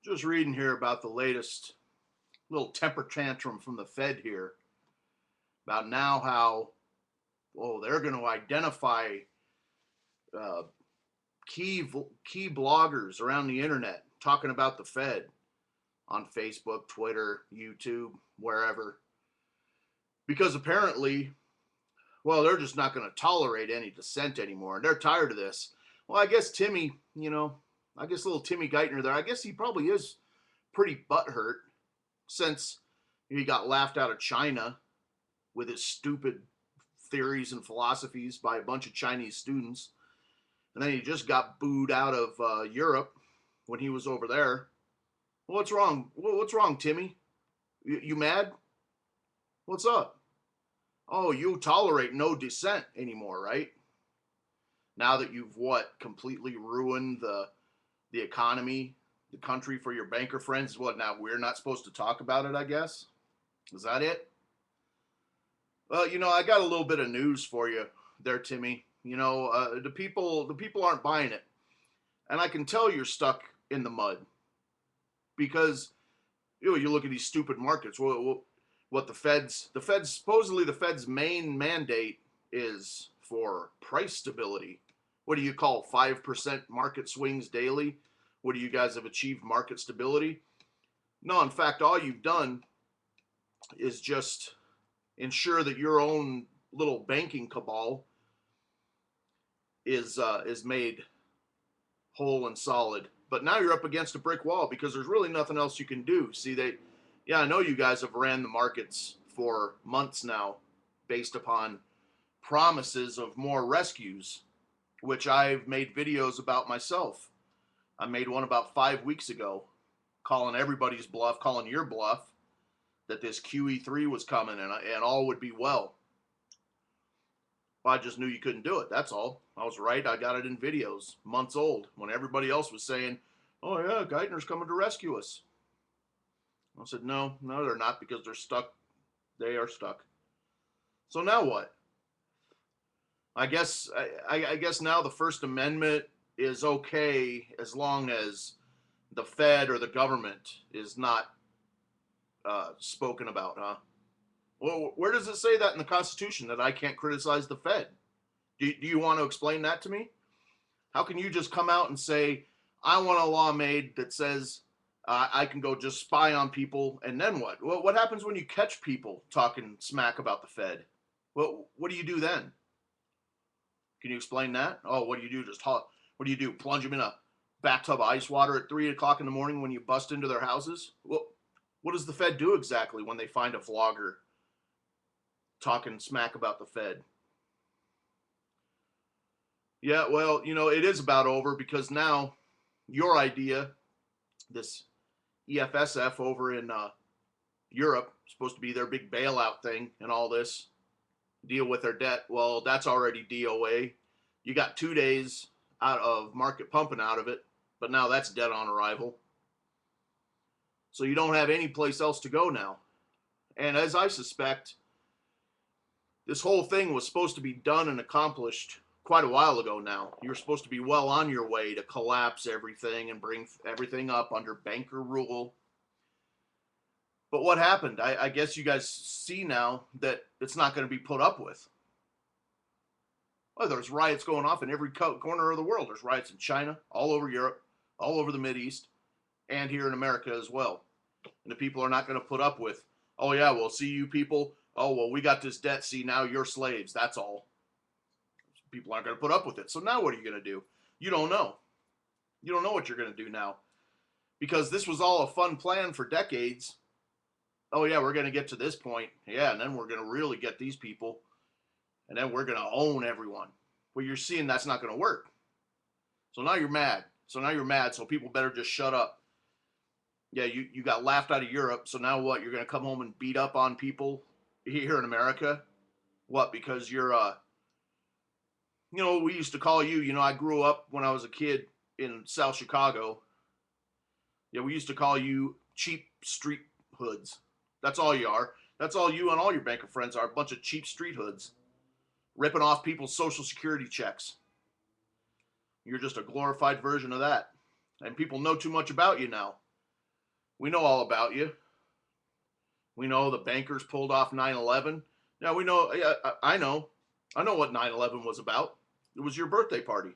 Just reading here about the latest little temper tantrum from the Fed here about now how they're going to identify uh, key bloggers around the internet talking about the Fed on Facebook, Twitter, YouTube, wherever, because apparently, they're just not going to tolerate any dissent anymore, and they're tired of this. Well, I guess Timmy, I guess little Timmy Geithner there, I guess he probably is pretty butthurt since he got laughed out of China with his stupid theories and philosophies by a bunch of Chinese students. And then he just got booed out of Europe when he was over there. What's wrong? What's wrong, Timmy? You mad? What's up? Oh, you tolerate no dissent anymore, right? Now that you've completely ruined the economy, the country for your banker friends. What now? We're not supposed to talk about it, I guess. Is that it? Well, I got a little bit of news for you there, Timmy. The people aren't buying it, and I can tell you're stuck in the mud because you look at these stupid markets. What the Fed's supposedly the Fed's main mandate is for price stability. What do you call 5% market swings daily? What do you guys have achieved market stability? No, in fact, all you've done is just ensure that your own little banking cabal is made whole and solid. But now you're up against a brick wall because there's really nothing else you can do. See, I know you guys have ran the markets for months now based upon promises of more rescues, which I've made videos about myself. I made one about 5 weeks ago calling everybody's bluff, calling your bluff, that this QE3 was coming and all would be well. I just knew you couldn't do it. That's all. I was right. I got it in videos, months old, when everybody else was saying, oh yeah, Geithner's coming to rescue us. I said, no, they're not, because they're stuck. They are stuck. So now what? I guess now the First Amendment is okay as long as the Fed or the government is not spoken about, huh? Well, where does it say that in the Constitution that I can't criticize the Fed? Do you want to explain that to me? How can you just come out and say, I want a law made that says I can go just spy on people, and then what? Well, what happens when you catch people talking smack about the Fed? Well, what do you do then? Can you explain that? Oh, what do you do? What do you do? Plunge them in a bathtub of ice water at 3 o'clock in the morning when you bust into their houses? Well, what does the Fed do exactly when they find a vlogger talking smack about the Fed? Yeah, well, it is about over, because now your idea, this EFSF over in Europe, supposed to be their big bailout thing and all this, deal with their debt. Well, that's already DOA. You got 2 days out of market pumping out of it, but now that's dead on arrival. So you don't have any place else to go now. And as I suspect, this whole thing was supposed to be done and accomplished quite a while ago now. You were supposed to be well on your way to collapse everything and bring everything up under banker rule. But what happened? I guess you guys see now that it's not going to be put up with. Well, there's riots going off in every corner of the world. There's riots in China, all over Europe, all over the Mideast, and here in America as well. And the people are not going to put up with, oh yeah, well, see you people, oh, well, we got this debt, see, now you're slaves, that's all. People aren't going to put up with it. So now what are you going to do? You don't know. You don't know what you're going to do now. Because this was all a fun plan for decades. Oh yeah, we're going to get to this point. Yeah, and then we're going to really get these people. And then we're going to own everyone. Well, you're seeing that's not going to work. So now you're mad. So people better just shut up. Yeah, you got laughed out of Europe. So now what? You're going to come home and beat up on people here in America? What? Because you're, we used to call you, I grew up when I was a kid in South Chicago. Yeah, we used to call you cheap street hoods. That's all you are. That's all you and all your banker friends are, a bunch of cheap street hoods, ripping off people's Social Security checks. You're just a glorified version of that. And people know too much about you now. We know all about you. We know the bankers pulled off 9/11. Now we know. Yeah, I know. I know what 9/11 was about. It was your birthday party,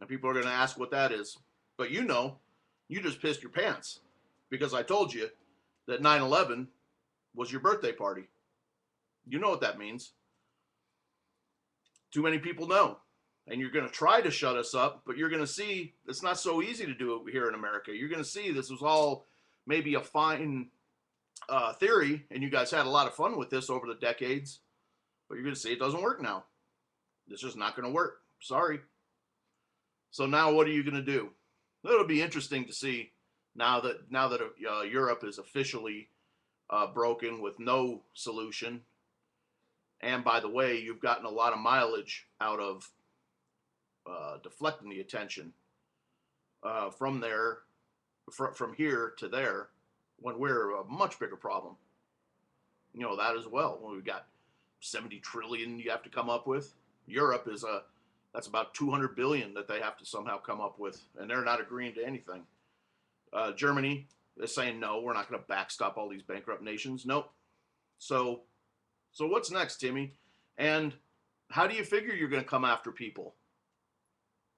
and people are going to ask what that is. But you just pissed your pants because I told you that 9/11 was your birthday party. You know what that means. Too many people know. And you're going to try to shut us up, but you're going to see it's not so easy to do it here in America. You're going to see this was all maybe a fine theory, and you guys had a lot of fun with this over the decades, but you're going to see it doesn't work now. It's just not going to work. Sorry. So now what are you going to do? It'll be interesting to see now that Europe is officially broken with no solution. And by the way, you've gotten a lot of mileage out of deflecting the attention from there, from here to there, when we're a much bigger problem. You know that as well. When we've got 70 trillion you have to come up with. Europe that's about 200 billion that they have to somehow come up with, and they're not agreeing to anything. Germany is saying no, we're not going to backstop all these bankrupt nations. Nope. So what's next, Timmy? And how do you figure you're going to come after people?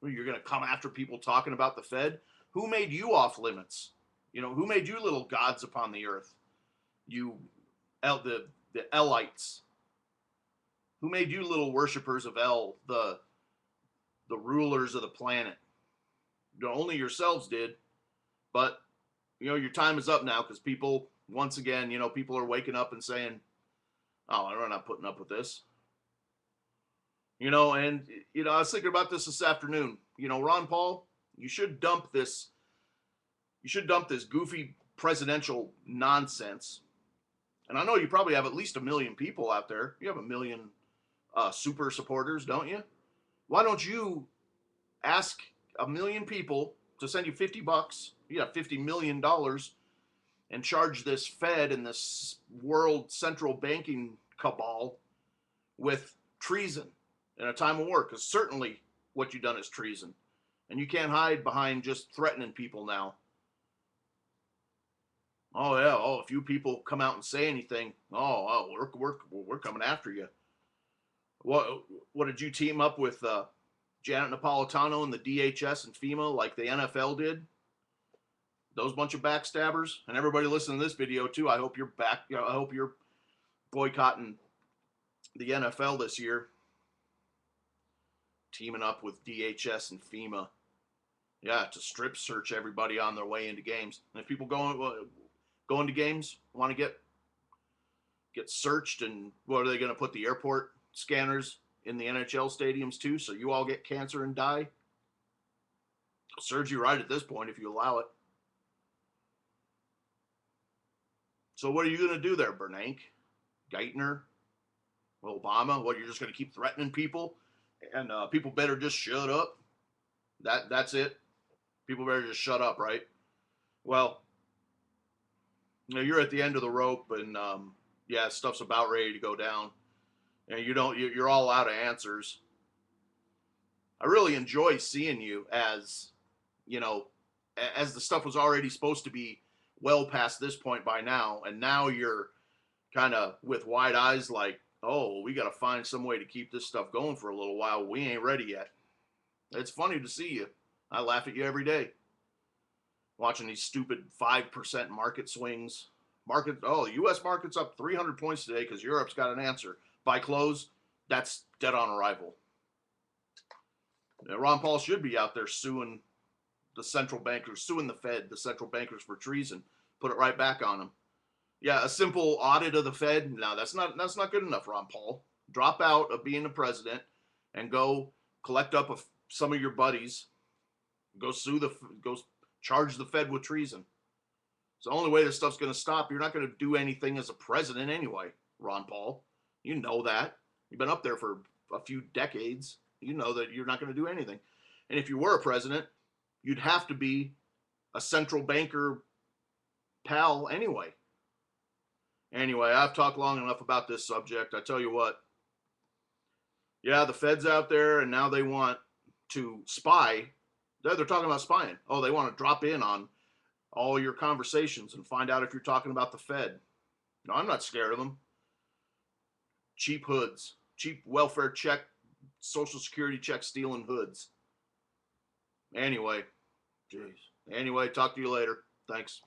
You're going to come after people talking about the Fed? Who made you off limits? You know, who made you little gods upon the earth? The Elites. Who made you little worshippers of El, the rulers of the planet? You know, only yourselves did. But, you know, your time is up now because people, once again, you know, people are waking up and saying, oh, we're not putting up with this. You know, and, you know, I was thinking about this afternoon. You know, Ron Paul, you should dump this goofy presidential nonsense. And I know you probably have at least 1 million people out there. You have 1 million super supporters, don't you? Why don't you ask 1 million people to send you $50? You got $50 million and charge this Fed and this world central banking cabal with treason in a time of war, because certainly what you've done is treason. And you can't hide behind just threatening people now. Oh yeah, oh, if you people come out and say anything, we're coming after you. What did you team up with Janet Napolitano and the DHS and FEMA like the NFL did? Those bunch of backstabbers. And everybody listening to this video too, I hope you're I hope you're boycotting the NFL this year. Teaming up with DHS and FEMA. Yeah, to strip search everybody on their way into games. And if people go into games, want to get searched, and what are they going to put the airport scanners in the NHL stadiums too, so you all get cancer and die? Serves you right at this point if you allow it. So what are you going to do there, Bernanke, Geithner, Obama? What, you're just going to keep threatening people, and people better just shut up? That's it. People better just shut up, right? Well, you know, you're at the end of the rope, and yeah, stuff's about ready to go down, and you're all out of answers. I really enjoy seeing you as, you know, as the stuff was already supposed to be well past this point by now, and now you're kind of with wide eyes like, oh, we got to find some way to keep this stuff going for a little while. We ain't ready yet. It's funny to see you. I laugh at you every day. Watching these stupid 5% market swings. The U.S. market's up 300 points today because Europe's got an answer. By close, that's dead on arrival. Ron Paul should be out there suing the central bankers, suing the Fed, the central bankers for treason. Put it right back on them. Yeah, a simple audit of the Fed. No, that's not good enough, Ron Paul. Drop out of being the president and go collect up some of your buddies. Go charge the Fed with treason. It's the only way this stuff's going to stop. You're not going to do anything as a president anyway, Ron Paul. You know that. You've been up there for a few decades. You know that you're not going to do anything. And if you were a president, you'd have to be a central banker pal anyway. Anyway, I've talked long enough about this subject. I tell you what. Yeah, the Fed's out there, and now they want to spy. They're talking about spying. Oh, they want to drop in on all your conversations and find out if you're talking about the Fed. No, I'm not scared of them. Cheap hoods, cheap welfare check, social security check stealing hoods. Anyway, jeez. Anyway, talk to you later. Thanks.